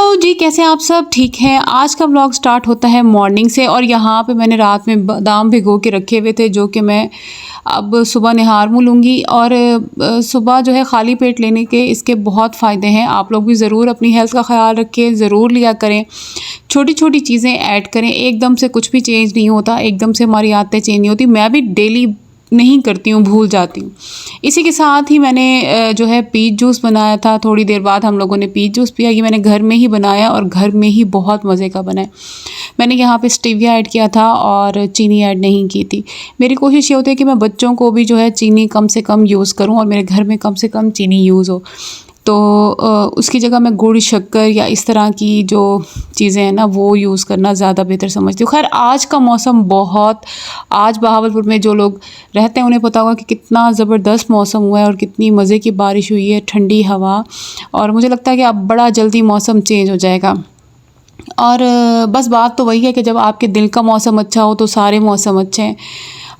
Hello जी, कैसे हैं आप सब? ठीक हैं। आज का व्लॉग स्टार्ट होता है मॉर्निंग से और यहाँ पे मैंने रात में बादाम भिगो के रखे हुए थे जो कि मैं अब सुबह निहार मुँह लूँगी। और सुबह जो है खाली पेट लेने के इसके बहुत फ़ायदे हैं। आप लोग भी ज़रूर अपनी हेल्थ का ख्याल रखें, ज़रूर लिया करें। छोटी छोटी चीज़ें ऐड करें, एकदम से कुछ भी चेंज नहीं होता, एकदम से हमारी आदतें चेंज नहीं होती। मैं भी डेली नहीं करती हूँ, भूल जाती हूँ। इसी के साथ ही मैंने जो है पीच जूस बनाया था। थोड़ी देर बाद हम लोगों ने पीच जूस पिया। ये मैंने घर में ही बनाया और घर में ही बहुत मज़े का बना है। मैंने यहाँ पे स्टीविया ऐड किया था और चीनी ऐड नहीं की थी। मेरी कोशिश ये होती है कि मैं बच्चों को भी जो है चीनी कम से कम यूज़ करूँ और मेरे घर में कम से कम चीनी यूज़ हो। तो उसकी जगह मैं गुड़, शक्कर या इस तरह की जो चीज़ें हैं ना वो यूज़ करना ज़्यादा बेहतर समझती हूँ। खैर आज का मौसम आज बहावलपुर में जो लोग रहते हैं उन्हें पता होगा कि कितना ज़बरदस्त मौसम हुआ है और कितनी मज़े की बारिश हुई है, ठंडी हवा। और मुझे लगता है कि अब बड़ा जल्दी मौसम चेंज हो जाएगा। और बस बात तो वही है कि जब आपके दिल का मौसम अच्छा हो तो सारे मौसम अच्छे हैं।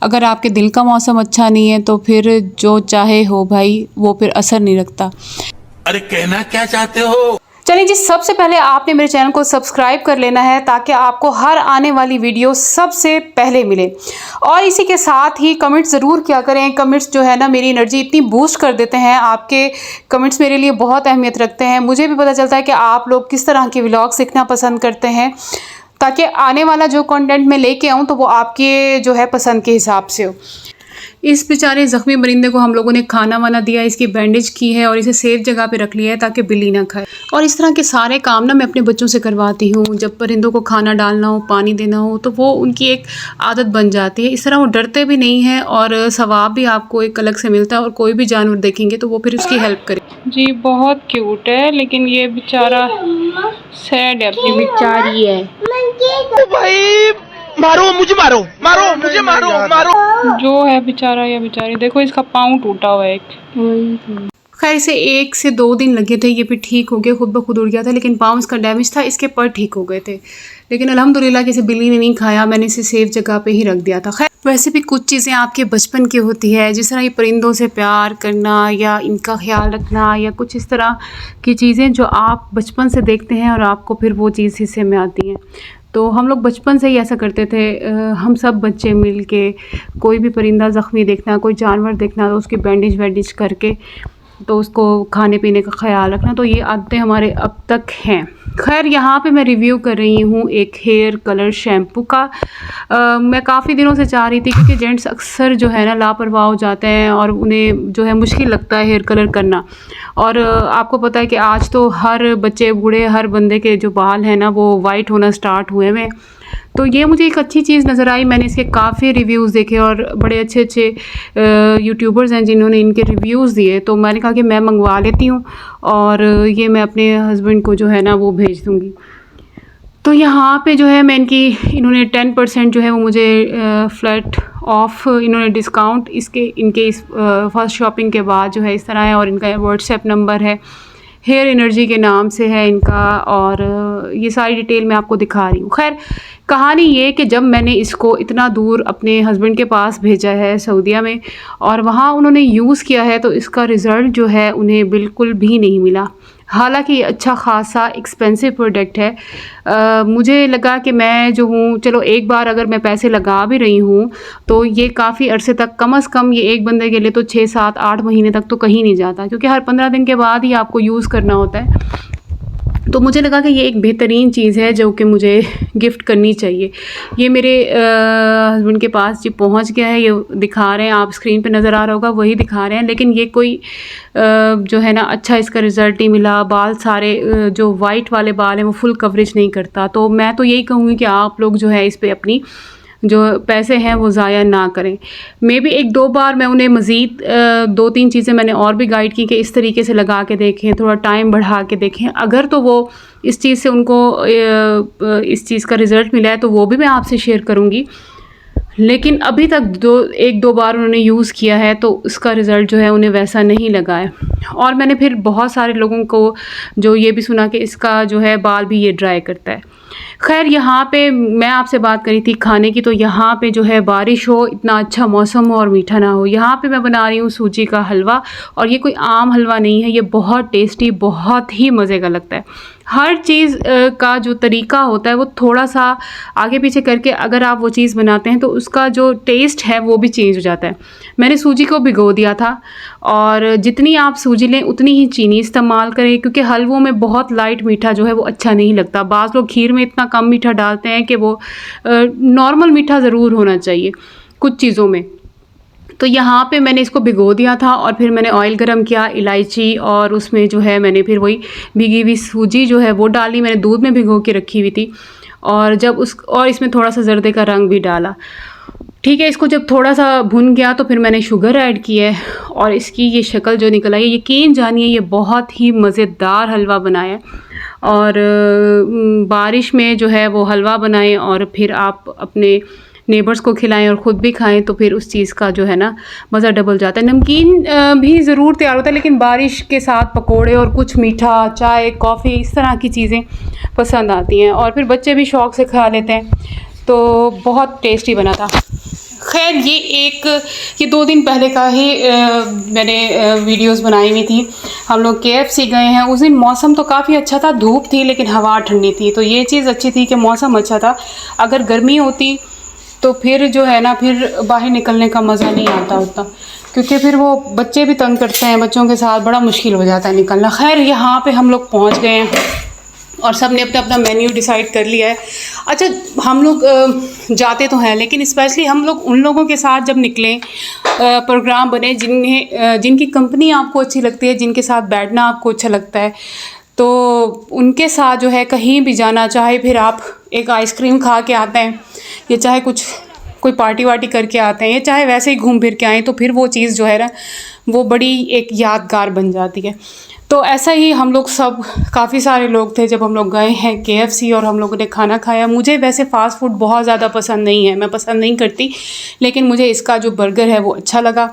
अगर आपके दिल का मौसम अच्छा नहीं है तो फिर जो चाहे हो भाई वो फिर असर नहीं रखता। अरे कहना क्या चाहते हो? चलिए जी, सबसे पहले आपने मेरे चैनल को सब्सक्राइब कर लेना है ताकि आपको हर आने वाली वीडियो सबसे पहले मिले। और इसी के साथ ही कमेंट ज़रूर किया करें। कमेंट्स जो है ना मेरी एनर्जी इतनी बूस्ट कर देते हैं। आपके कमेंट्स मेरे लिए बहुत अहमियत रखते हैं। मुझे भी पता चलता है कि आप लोग किस तरह के व्लॉग्स देखना पसंद करते हैं, ताकि आने वाला जो कंटेंट मैं लेके आऊँ तो वो आपके जो है पसंद के हिसाब से हो। इस बेचारे ज़ख्मी परिंदे को हम लोगों ने खाना वाना दिया, इसकी बैंडेज की है और इसे सेफ जगह पे रख लिया है ताकि बिल्ली ना खाए। और इस तरह के सारे काम ना मैं अपने बच्चों से करवाती हूँ। जब परिंदों को खाना डालना हो, पानी देना हो तो वो उनकी एक आदत बन जाती है। इस तरह वो डरते भी नहीं हैं और सवाब भी आपको एक अलग से मिलता है। और कोई भी जानवर देखेंगे तो वो फिर उसकी हेल्प करे। जी बहुत क्यूट है, लेकिन ये बेचारा सैड है, अपनी बेचारी है। भाई मारो मुझे, मारो मारो मुझे, मारो मारो। जो है बेचारा या बेचारी, देखो इसका पाँव टूटा हुआ है एक। खैर इसे 1 से 2 दिन लगे थे, ये भी ठीक हो गया, खुद ब खुद उड़ गया था। लेकिन पाँव इसका डैमेज था, इसके पर ठीक हो गए थे। लेकिन अल्हम्दुलिल्लाह कि इसे बिल्ली ने नहीं खाया, मैंने इसे सेफ जगह पे ही रख दिया था। खैर वैसे भी कुछ चीज़ें आपके बचपन की होती है, जिस तरह ये परिंदों से प्यार करना या इनका ख्याल रखना या कुछ इस तरह की चीज़ें जो आप बचपन से देखते हैं और आपको फिर वो चीज़ हिस्से में आती हैं। तो हम लोग बचपन से ही ऐसा करते थे। हम सब बच्चे मिल के कोई भी परिंदा ज़ख्मी देखना, कोई जानवर देखना तो उसकी बैंडेज वैंडेज करके तो उसको खाने पीने का ख्याल रखना। तो ये आदतें हमारे अब तक हैं। खैर यहाँ पे मैं रिव्यू कर रही हूँ एक हेयर कलर शैम्पू का। मैं काफ़ी दिनों से चाह रही थी क्योंकि जेंट्स अक्सर जो है ना लापरवाह हो जाते हैं और उन्हें जो है मुश्किल लगता है हेयर कलर करना। और आपको पता है कि आज तो हर बच्चे बूढ़े हर बंदे के जो बाल हैं ना वो वाइट होना स्टार्ट हुए हैं। तो ये मुझे एक अच्छी चीज़ नज़र आई। मैंने इसके काफ़ी रिव्यूज़ देखे और बड़े अच्छे अच्छे यूट्यूबर्स हैं जिन्होंने इनके रिव्यूज़ दिए। तो मैंने कहा कि मैं मंगवा लेती हूँ और ये मैं अपने हस्बैंड को जो है ना वो भेज दूँगी। तो यहाँ पे जो है मैं इन्होंने 10% जो है वो मुझे फ्लैट ऑफ इन्होंने डिस्काउंट इनके इस फर्स्ट शॉपिंग के बाद जो है इस तरह है। और इनका व्हाट्सएप नंबर है, हेयर एनर्जी के नाम से है इनका। और ये सारी डिटेल मैं आपको दिखा रही हूँ। खैर कहानी ये कि जब मैंने इसको इतना दूर अपने हस्बैंड के पास भेजा है सऊदीया में और वहाँ उन्होंने यूज़ किया है तो इसका रिज़ल्ट जो है उन्हें बिल्कुल भी नहीं मिला। हालांकि ये अच्छा खासा एक्सपेंसिव प्रोडक्ट है। मुझे लगा कि मैं जो हूँ चलो एक बार अगर मैं पैसे लगा भी रही हूँ तो ये काफ़ी अरसे तक, कम से कम ये एक बंदे के लिए तो 6, 7, 8 महीने तक तो कहीं नहीं जाता, क्योंकि हर 15 दिन के बाद ही आपको यूज़ करना होता है। तो मुझे लगा कि ये एक बेहतरीन चीज़ है जो कि मुझे गिफ्ट करनी चाहिए। ये मेरे हस्बैंड के पास जी पहुंच गया है। ये दिखा रहे हैं, आप स्क्रीन पे नज़र आ रहा होगा, वही दिखा रहे हैं। लेकिन ये कोई जो है ना अच्छा इसका रिज़ल्ट नहीं मिला। बाल सारे जो वाइट वाले बाल हैं वो फुल कवरेज नहीं करता। तो मैं तो यही कहूँगी कि आप लोग जो है इस पर अपनी जो पैसे हैं वो ज़ाया ना करें। मे भी 1-2 बार मैं उन्हें मज़ीद 2-3 चीज़ें मैंने और भी गाइड की कि इस तरीके से लगा के देखें, थोड़ा टाइम बढ़ा के देखें। अगर तो वो इस चीज़ से उनको इस चीज़ का रिज़ल्ट मिला है तो वो भी मैं आपसे शेयर करूँगी। लेकिन अभी तक एक दो बार उन्होंने यूज़ किया है तो उसका रिज़ल्ट जो है उन्हें वैसा नहीं लगा है। और मैंने फिर बहुत सारे लोगों को जो ये भी सुना कि इसका जो है बाल भी ये ड्राई करता है। खैर यहाँ पे मैं आपसे बात करी थी खाने की, तो यहाँ पे जो है बारिश हो, इतना अच्छा मौसम हो और मीठा ना हो। यहाँ पे मैं बना रही हूँ सूजी का हलवा, और ये कोई आम हलवा नहीं है, ये बहुत टेस्टी, बहुत ही मज़े का लगता है। हर चीज़ का जो तरीका होता है वो थोड़ा सा आगे पीछे करके अगर आप वो चीज़ बनाते हैं तो उसका जो टेस्ट है वो भी चेंज हो जाता है। मैंने सूजी को भिगो दिया था, और जितनी आप सूजी लें उतनी ही चीनी इस्तेमाल करें, क्योंकि हलवों में बहुत लाइट मीठा जो है वो अच्छा नहीं लगता। बाज़ लोग खीर में इतना कम मीठा डालते हैं कि वो नॉर्मल मीठा ज़रूर होना चाहिए कुछ चीज़ों में। तो यहाँ पे मैंने इसको भिगो दिया था, और फिर मैंने ऑयल गरम किया, इलायची, और उसमें जो है मैंने फिर वही भीगी हुई सूजी जो है वो डाली। मैंने दूध में भिगो के रखी हुई थी, और इसमें थोड़ा सा ज़र्दे का रंग भी डाला। ठीक है, इसको जब थोड़ा सा भुन गया तो फिर मैंने शुगर ऐड की है, और इसकी ये शक्ल जो निकल आई है, यकीन जानिए ये बहुत ही मज़ेदार हलवा बनाया है। और बारिश में जो है वो हलवा बनाएं और फिर आप अपने नेबर्स को खिलाएं और ख़ुद भी खाएं, तो फिर उस चीज़ का जो है ना मज़ा डबल जाता है। नमकीन भी ज़रूर तैयार होता है, लेकिन बारिश के साथ पकोड़े और कुछ मीठा, चाय, कॉफ़ी, इस तरह की चीज़ें पसंद आती हैं, और फिर बच्चे भी शौक़ से खा लेते हैं। तो बहुत टेस्टी बना था। खैर ये 2 दिन पहले का ही मैंने वीडियोस बनाई हुई थी। हम लोग KFC गए हैं। उस दिन मौसम तो काफ़ी अच्छा था, धूप थी लेकिन हवा ठंडी थी, तो ये चीज़ अच्छी थी कि मौसम अच्छा था। अगर गर्मी होती तो फिर जो है ना, फिर बाहर निकलने का मज़ा नहीं आता उतना, क्योंकि फिर वो बच्चे भी तंग करते हैं, बच्चों के साथ बड़ा मुश्किल हो जाता है निकलना। खैर यहाँ पे हम लोग पहुँच गए हैं और सब ने अपना अपना मेन्यू डिसाइड कर लिया है। अच्छा, हम लोग जाते तो हैं, लेकिन स्पेशली हम लोग उन लोगों के साथ जब निकलें, प्रोग्राम बने जिनकी कंपनी आपको अच्छी लगती है, जिनके साथ बैठना आपको अच्छा लगता है, तो उनके साथ जो है कहीं भी जाना, चाहे फिर आप एक आइसक्रीम खा के आते हैं, या चाहे कोई पार्टी वार्टी करके आते हैं, या चाहे वैसे ही घूम फिर के आएँ, तो फिर वो चीज़ जो है ना वो बड़ी एक यादगार बन जाती है। तो ऐसा ही हम लोग सब काफ़ी सारे लोग थे जब हम लोग गए हैं KFC, और हम लोगों ने खाना खाया। मुझे वैसे फ़ास्ट फूड बहुत ज़्यादा पसंद नहीं है, मैं पसंद नहीं करती, लेकिन मुझे इसका जो बर्गर है वो अच्छा लगा।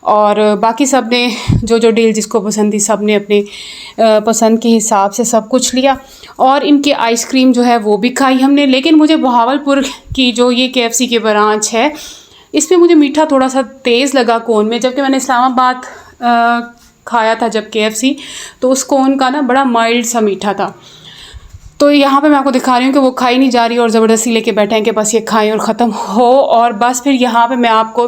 और बाकी सब ने जो डील जिसको पसंद थी, सब ने अपने पसंद के हिसाब से सब कुछ लिया, और इनकी आइसक्रीम जो है वो भी खाई हमने। लेकिन मुझे बहावलपुर की जो ये KFC की ब्रांच है, इसमें मुझे मीठा थोड़ा सा तेज़ लगा कोन में, जबकि मैंने इस्लामाबाद खाया था जब KFC, तो उस कोन का ना बड़ा माइल्ड सा मीठा था। तो यहाँ पे मैं आपको दिखा रही हूँ कि वो खाई नहीं जा रही और ज़बरदस्ती लेके बैठे हैं कि बस ये खाएं और ख़त्म हो। और बस फिर यहाँ पे मैं आपको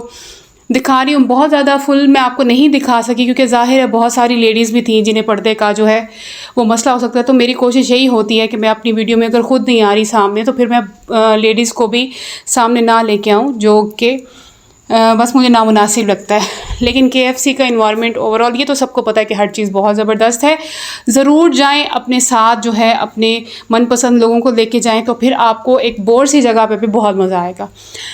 दिखा रही हूँ, बहुत ज़्यादा फुल मैं आपको नहीं दिखा सकी, क्योंकि ज़ाहिर है बहुत सारी लेडीज़ भी थी जिन्हें पर्दे का जो है वो मसला हो सकता है। तो मेरी कोशिश यही होती है कि मैं अपनी वीडियो में अगर ख़ुद नहीं आ रही सामने, तो फिर मैं लेडीज़ को भी सामने ना लेके आऊँ, जो कि बस मुझे नामुनासिब लगता है। लेकिन KFC का इन्वायरमेंट ओवरऑल ये तो सबको पता है कि हर चीज़ बहुत ज़बरदस्त है। ज़रूर जाएं, अपने साथ जो है अपने मनपसंद लोगों को लेके जाएं, तो फिर आपको एक बोर सी जगह पे भी बहुत मज़ा आएगा।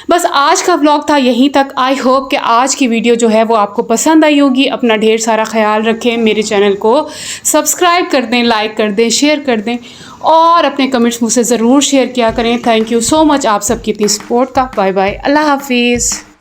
बस आज का व्लॉग था यहीं तक। आई होप कि आज की वीडियो जो है वो आपको पसंद आई होगी। अपना ढेर सारा ख्याल रखें, मेरे चैनल को सब्सक्राइब कर दें, लाइक कर दें, शेयर कर दें, और अपने कमेंट्स मुझसे ज़रूर शेयर किया करें। थैंक यू सो मच आप सबकी इतनी सपोर्ट का। बाय बाय, अल्लाह हाफिज़।